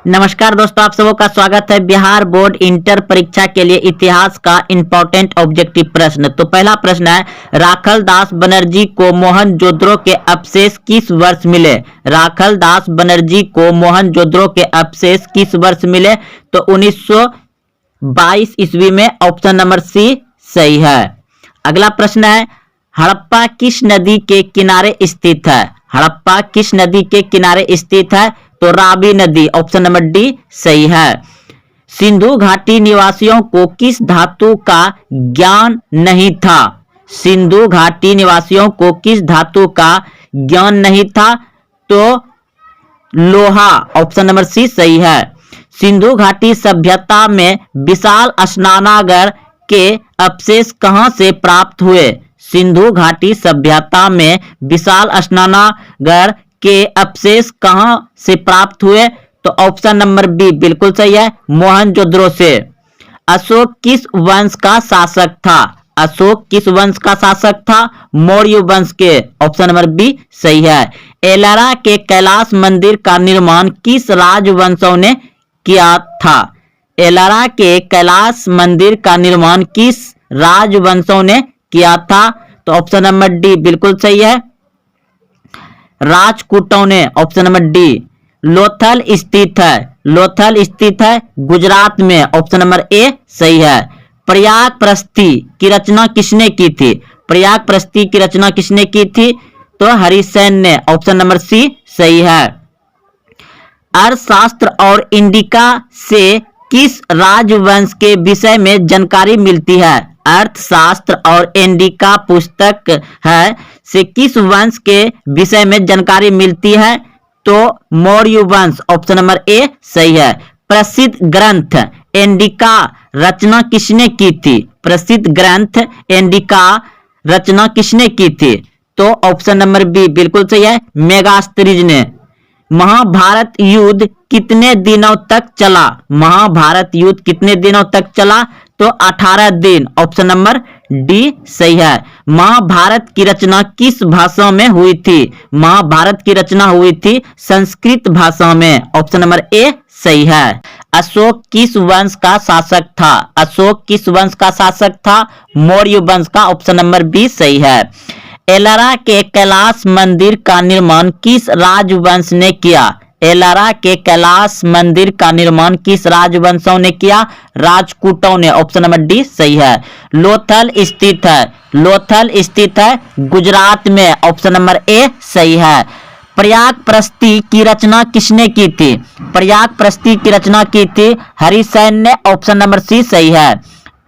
नमस्कार दोस्तों, आप सबों का स्वागत है। बिहार बोर्ड इंटर परीक्षा के लिए इतिहास का इंपॉर्टेंट ऑब्जेक्टिव प्रश्न। तो पहला प्रश्न है, राखल दास बनर्जी को मोहनजोदड़ो के अवशेष किस वर्ष मिले? राखल दास बनर्जी को मोहनजोदड़ो के अवशेष किस वर्ष मिले? तो 1922 ईस्वी में। ऑप्शन नंबर सी सही है। अगला प्रश्न है, हड़प्पा किस नदी के किनारे स्थित है? हड़प्पा किस नदी के किनारे स्थित है? तो रावी नदी। ऑप्शन नंबर डी सही है। सिंधु घाटी निवासियों को किस धातु का ज्ञान नहीं था? सिंधु घाटी निवासियों को किस धातु का ज्ञान नहीं था? तो लोहा। ऑप्शन नंबर सी सही है। सिंधु घाटी सभ्यता में विशाल स्नानागार के अवशेष कहां से प्राप्त हुए? सिंधु घाटी सभ्यता में विशाल स्नानागार के अवशेष कहां से प्राप्त हुए? तो ऑप्शन नंबर बी बिल्कुल सही है, मोहनजोदड़ो से। अशोक किस वंश का शासक था? अशोक किस वंश का शासक था? मौर्य वंश के। ऑप्शन नंबर बी सही है। एलोरा के कैलाश मंदिर का निर्माण किस राजवंशों ने किया था? एलोरा के कैलाश मंदिर का निर्माण किस राजवंशों ने किया था? तो ऑप्शन नंबर डी बिल्कुल सही है, राजपूतों ने। Option number D. लोथल स्थित है, लोथल स्थित है गुजरात में। ऑप्शन नंबर ए सही है। प्रयाग प्रस्थि की रचना किसने की थी? प्रयाग प्रस्थि की रचना किसने की थी? तो हरिसेन ने। ऑप्शन नंबर सी सही है। अर्थशास्त्र और इंडिका से किस राजवंश के विषय में जानकारी मिलती है? अर्थशास्त्र और इंडिका पुस्तक है से किस वंश के विषय में जानकारी मिलती है? तो मौर्य वंश। ऑप्शन नंबर ए सही है। प्रसिद्ध ग्रंथ इंडिका रचना किसने की थी? प्रसिद्ध ग्रंथ इंडिका रचना किसने की थी? तो ऑप्शन नंबर बी बिल्कुल सही है, मेगास्थनीज ने। महाभारत युद्ध कितने दिनों तक चला? महाभारत युद्ध कितने दिनों तक चला? तो 18 दिन। ऑप्शन नंबर डी सही है। महाभारत की रचना किस भाषा में हुई थी? महाभारत की रचना हुई थी संस्कृत भाषा में। ऑप्शन नंबर ए सही है। अशोक किस वंश का शासक था? अशोक किस वंश का शासक था? मौर्य वंश का। ऑप्शन नंबर बी सही है। एलोरा के कैलाश मंदिर का निर्माण किस राजवंश ने किया? एलोरा के कैलाश मंदिर का निर्माण किस राजवंशों ने किया? राजपूतों ने। ऑप्शन नंबर डी सही है। लोथल स्थित है, लोथल स्थित है गुजरात में। ऑप्शन नंबर ए सही है। प्रयाग प्रस्थि की रचना किसने की थी? प्रयाग प्रस्थि की रचना की थी हरिसेन ने। ऑप्शन नंबर सी सही है।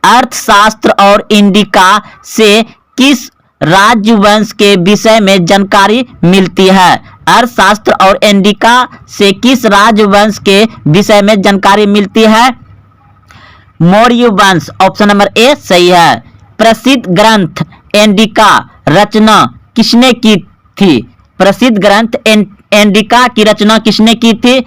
अर्थशास्त्र और इंडिका से किस राजवंश के विषय में जानकारी मिलती है? अर्थशास्त्र और इंडिका से किस राजवंश के विषय में जानकारी मिलती है? मौर्य वंश। ऑप्शन नंबर ए सही है। प्रसिद्ध ग्रंथ इंडिका रचना किसने की थी? प्रसिद्ध ग्रंथ इंडिका की रचना किसने की थी?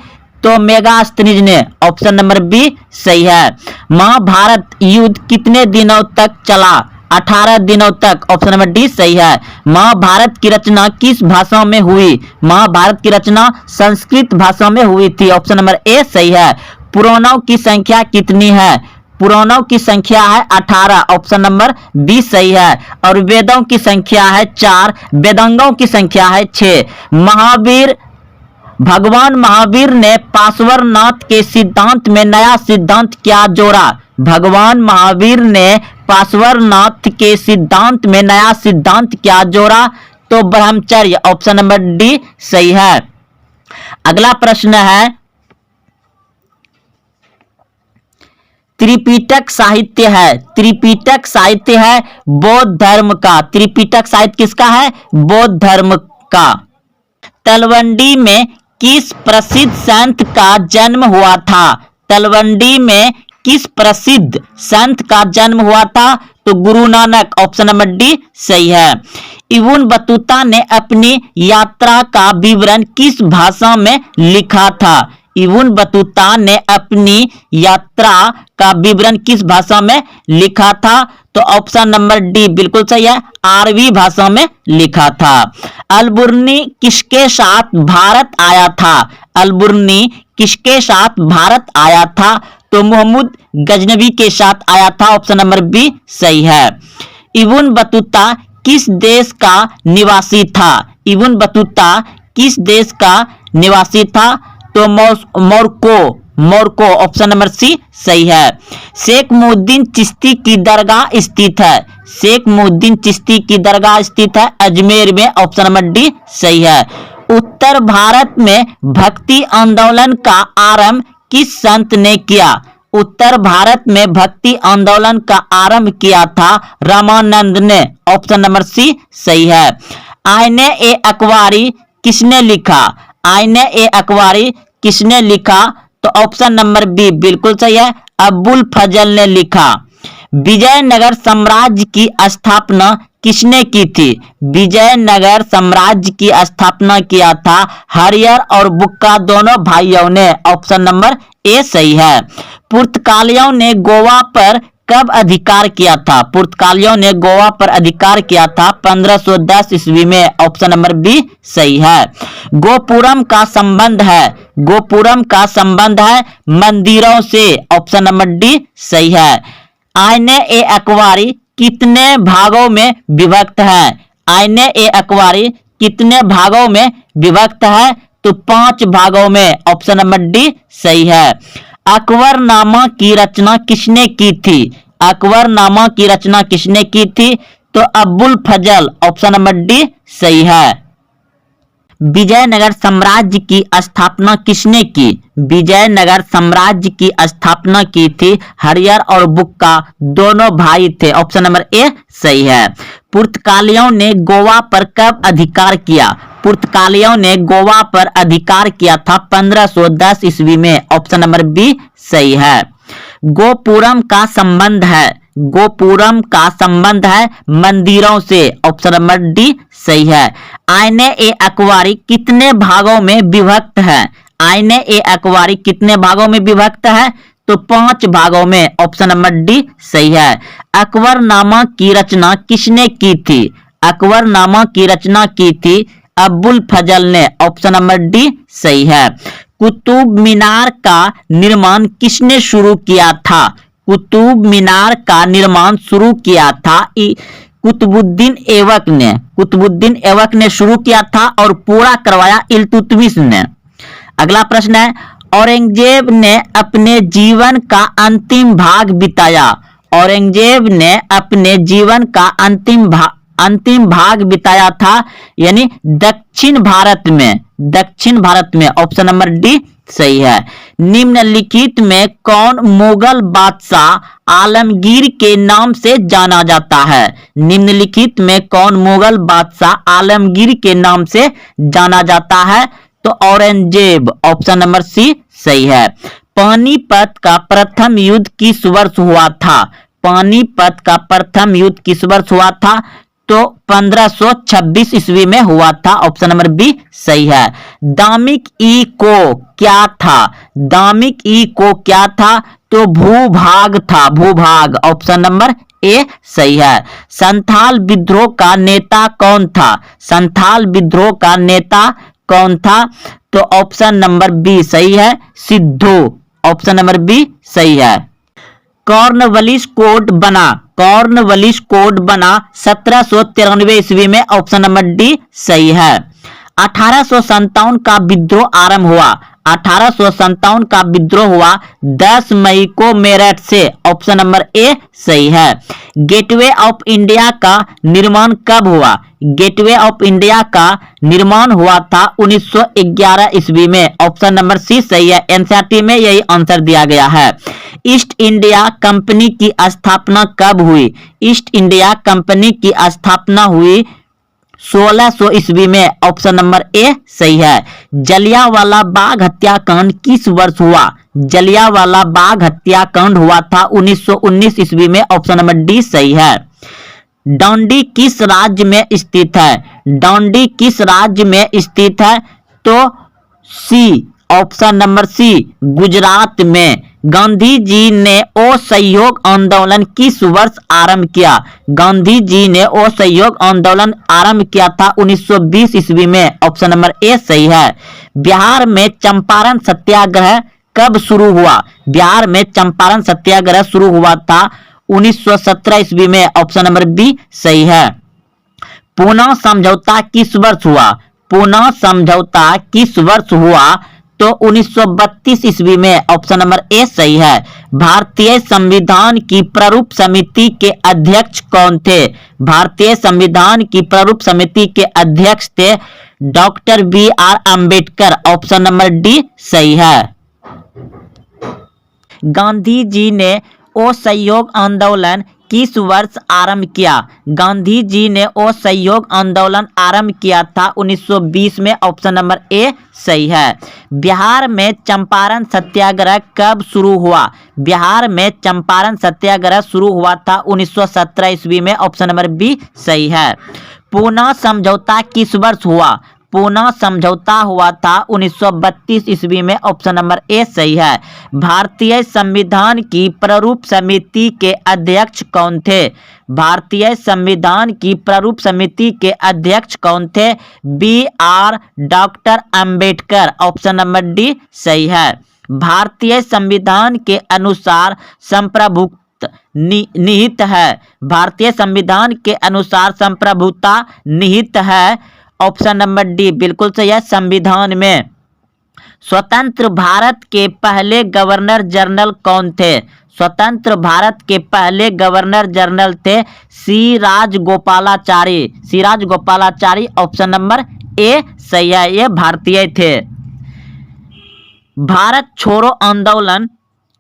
तो मेगास्थनीज ने। ऑप्शन नंबर बी सही है। महाभारत युद्ध कितने दिनों तक चला? 18 दिनों तक। ऑप्शन नंबर डी सही है। महाभारत की रचना किस भाषा में हुई? महाभारत की रचना संस्कृत भाषा में हुई थी। ऑप्शन नंबर ए सही है। पुराणों की संख्या कितनी है? पुराणों की संख्या है 18। ऑप्शन नंबर बी सही है। और वेदों की संख्या है 4, वेदांगों की संख्या है 6। भगवान महावीर ने पार्श्वनाथ के सिद्धांत में नया सिद्धांत क्या जोड़ा? भगवान महावीर ने पार्श्वनाथ के सिद्धांत में नया सिद्धांत क्या जोड़ा? तो ब्रह्मचर्य। ऑप्शन नंबर डी सही है। अगला प्रश्न है, त्रिपिटक साहित्य है, त्रिपिटक साहित्य है बौद्ध धर्म का। त्रिपिटक साहित्य किसका है? बौद्ध धर्म का। तलवंडी में किस प्रसिद्ध संत का जन्म हुआ था? तलवंडी में किस प्रसिद्ध संत का जन्म हुआ था? तो Guru Nanak. Option number D सही है। इब्न बतूता ने अपनी यात्रा का विवरण किस भाषा में लिखा था? इब्न बतूता ने अपनी यात्रा का विवरण किस भाषा में लिखा था? तो ऑप्शन नंबर डी बिल्कुल सही है, अरबी भाषा में लिखा था। अलबुर्नी किसके साथ भारत आया था? अलबुर्नी किसके साथ भारत आया था? तो मोहम्मद गजनवी के साथ आया था। ऑप्शन नंबर बी सही है। इब्न बतूता किस देश का निवासी था? इब्न बतूता किस देश का निवासी था? तो मोरक्को। ऑप्शन नंबर सी सही है। शेख मुहिद्दीन चिश्ती की दरगाह स्थित है? शेख मुहिद्दीन चिश्ती की दरगाह स्थित है अजमेर में। ऑप्शन नंबर डी सही है। उत्तर भारत में भक्ति आंदोलन का आरंभ किस संत ने किया? उत्तर भारत में भक्ति आंदोलन का आरंभ किया था रामानंद ने। ऑप्शन नंबर सी सही है। आईने ए अकबारी किसने लिखा? आईने ए अकबारी किसने लिखा? तो ऑप्शन नंबर बी बिल्कुल सही है, अबुल फजल ने लिखा। विजयनगर साम्राज्य की स्थापना किसने की थी? विजयनगर साम्राज्य की स्थापना किया था हरियर और बुक्का दोनों भाइयों ने। ऑप्शन नंबर ए सही है। पुर्तगालियों ने गोवा पर कब अधिकार किया था? पुर्तगालियों ने गोवा पर अधिकार किया था 1510 ईस्वी में। ऑप्शन नंबर बी सही है। गोपुरम का संबंध है? गोपुरम का संबंध है मंदिरों से। ऑप्शन नंबर डी सही है। आईने ए अकबारी कितने भागों में विभक्त है? आईने ए अकबारी कितने भागों में विभक्त है? तो 5 भागों में। ऑप्शन नंबर डी सही है। अकबरनामा की रचना किसने की थी? अकबरनामा की रचना किसने की थी? तो अबुल फजल। ऑप्शन नंबर डी सही है। विजयनगर साम्राज्य की स्थापना किसने की? विजयनगर साम्राज्य की स्थापना की थी हरियर और बुक्का दोनों भाई थे। ऑप्शन नंबर ए सही है। पुर्तगालियों ने गोवा पर कब अधिकार किया? पुर्तगालियों ने गोवा पर अधिकार किया था 1510 ईस्वी में। ऑप्शन नंबर बी सही है। गोपुरम का संबंध है? गोपुरम का संबंध है मंदिरों से। ऑप्शन नंबर डी सही है। आईने ए अकबारी कितने भागों में विभक्त है? आईने ए अकबारी कितने भागों में विभक्त है? तो 5 भागों में। ऑप्शन नंबर डी सही है। अकबरनामा की रचना किसने की थी? अकबरनामा की रचना की थी अबुल फजल ने। ऑप्शन नंबर डी सही है। कुतुब मीनार का निर्माण किसने शुरू किया था? कुतुब मीनार का निर्माण शुरू किया था कुतुबुद्दीन ऐबक ने। कुतुबुद्दीन ऐबक ने शुरू किया था और पूरा करवाया इल्तुतमिश ने। अगला प्रश्न है, औरंगजेब ने अपने जीवन का अंतिम भाग बिताया? औरंगजेब ने अपने जीवन का अंतिम भाग बिताया था यानी दक्षिण भारत में। दक्षिण भारत में। ऑप्शन नंबर डी सही है। निम्नलिखित में कौन मुगल बादशाह आलमगीर के नाम से जाना जाता है? निम्नलिखित में कौन मुगल बादशाह आलमगीर के नाम से जाना जाता है? तो औरंगजेब। ऑप्शन नंबर सी सही है। पानीपत का प्रथम युद्ध किस वर्ष हुआ था? पानीपत का प्रथम युद्ध किस वर्ष हुआ था? तो 1526 ईस्वी में हुआ था। ऑप्शन नंबर बी सही है। दामिक ई को क्या था? दामिक ई को क्या था? तो भूभाग था, भूभाग। ऑप्शन नंबर ए सही है। संथाल विद्रोह का नेता कौन था? संथाल विद्रोह का नेता कौन था? तो ऑप्शन नंबर बी सही है, सिद्धू। ऑप्शन नंबर बी सही है। कॉर्नवालिस कोड बना? कॉर्नवालिस कोड बना 1793 ईस्वी में। ऑप्शन नंबर डी सही है। 1857 का विद्रोह आरंभ हुआ? 1857 का विद्रोह हुआ 10 मई को मेरठ से। ऑप्शन नंबर ए सही है। गेटवे ऑफ इंडिया का निर्माण कब हुआ? गेटवे ऑफ इंडिया का निर्माण हुआ था 1911 ईस्वी में। ऑप्शन नंबर सी सही है। एनसीईआरटी में यही आंसर दिया गया है। ईस्ट इंडिया कंपनी की स्थापना कब हुई? ईस्ट इंडिया कंपनी की स्थापना हुई 1600 ईस्वी में। ऑप्शन नंबर ए सही है। जलियांवाला बाग हत्याकांड किस वर्ष हुआ? जलियांवाला बाग हत्याकांड हुआ था 1919 ईस्वी में। ऑप्शन नंबर डी सही है। डांडी किस राज्य में स्थित है? डांडी किस राज्य में स्थित है? तो C option number C Gujarat में। गांधी जी ने असहयोग आंदोलन किस वर्ष आरंभ किया? गांधी जी ने असहयोग आंदोलन आरंभ किया था 1920 ईस्वी में। ऑप्शन नंबर ए सही है। बिहार में चंपारण सत्याग्रह कब शुरू हुआ? बिहार में चंपारण सत्याग्रह शुरू हुआ था 1917 ईस्वी में। ऑप्शन नंबर बी सही है। पूना समझौता किस वर्ष हुआ? पूना समझौता किस वर्ष हुआ? तो 1932 ईस्वी में। ऑप्शन नंबर ए सही है। भारतीय संविधान की प्रारूप समिति के अध्यक्ष कौन थे? भारतीय संविधान की प्रारूप समिति के अध्यक्ष थे doctor B R Ambedkar. Option number D सही है। गांधी जी ने असहयोग आंदोलन किस वर्ष आरंभ किया? गांधी जी ने असहयोग आंदोलन आरंभ किया था 1920 में। ऑप्शन नंबर ए सही है। बिहार में चंपारण सत्याग्रह कब शुरू हुआ? बिहार में चंपारण सत्याग्रह शुरू हुआ था 1917 ईस्वी में। ऑप्शन नंबर बी सही है। पूना समझौता किस वर्ष हुआ? पूना समझौता हुआ था 1932 ईस्वी में। ऑप्शन नंबर ए सही है। भारतीय संविधान की प्रारूप समिति के अध्यक्ष कौन थे? भारतीय संविधान की प्रारूप समिति के अध्यक्ष कौन थे? B R doctor Ambedkar. Option number D सही है। भारतीय संविधान के अनुसार संप्रभुत्व निहित है। भारतीय संविधान के अनुसार संप्रभुता निहित है। ऑप्शन नंबर डी बिल्कुल सही है। संविधान में स्वतंत्र भारत के पहले गवर्नर जनरल कौन थे? स्वतंत्र भारत के पहले गवर्नर जनरल थे सी राजगोपालाचारी। सी राजगोपालाचारी। ऑप्शन नंबर ए सही है। ये भारतीय थे। भारत छोड़ो आंदोलन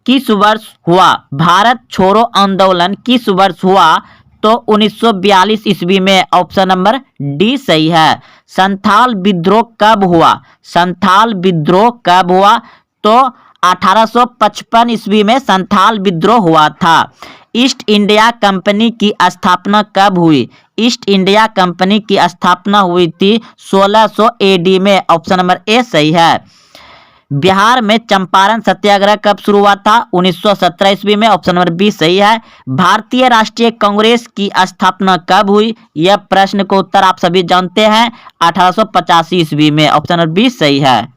किस वर्ष हुआ? भारत छोड़ो आंदोलन किस वर्ष हुआ? तो 1942 ईस्वी में। ऑप्शन नंबर डी सही है। संथाल विद्रोह कब हुआ? संथाल विद्रोह कब हुआ? तो 1855 ईस्वी में संथाल विद्रोह हुआ था। ईस्ट इंडिया कंपनी की स्थापना कब हुई? ईस्ट इंडिया कंपनी की स्थापना हुई थी 1600 एडी में। ऑप्शन नंबर ए सही है। बिहार में चंपारण सत्याग्रह कब शुरू हुआ था? 1917 ईस्वी में। ऑप्शन नंबर बी सही है। भारतीय राष्ट्रीय कांग्रेस की स्थापना कब हुई? यह प्रश्न को उत्तर आप सभी जानते हैं 1885 ईस्वी में। ऑप्शन नंबर बी सही है।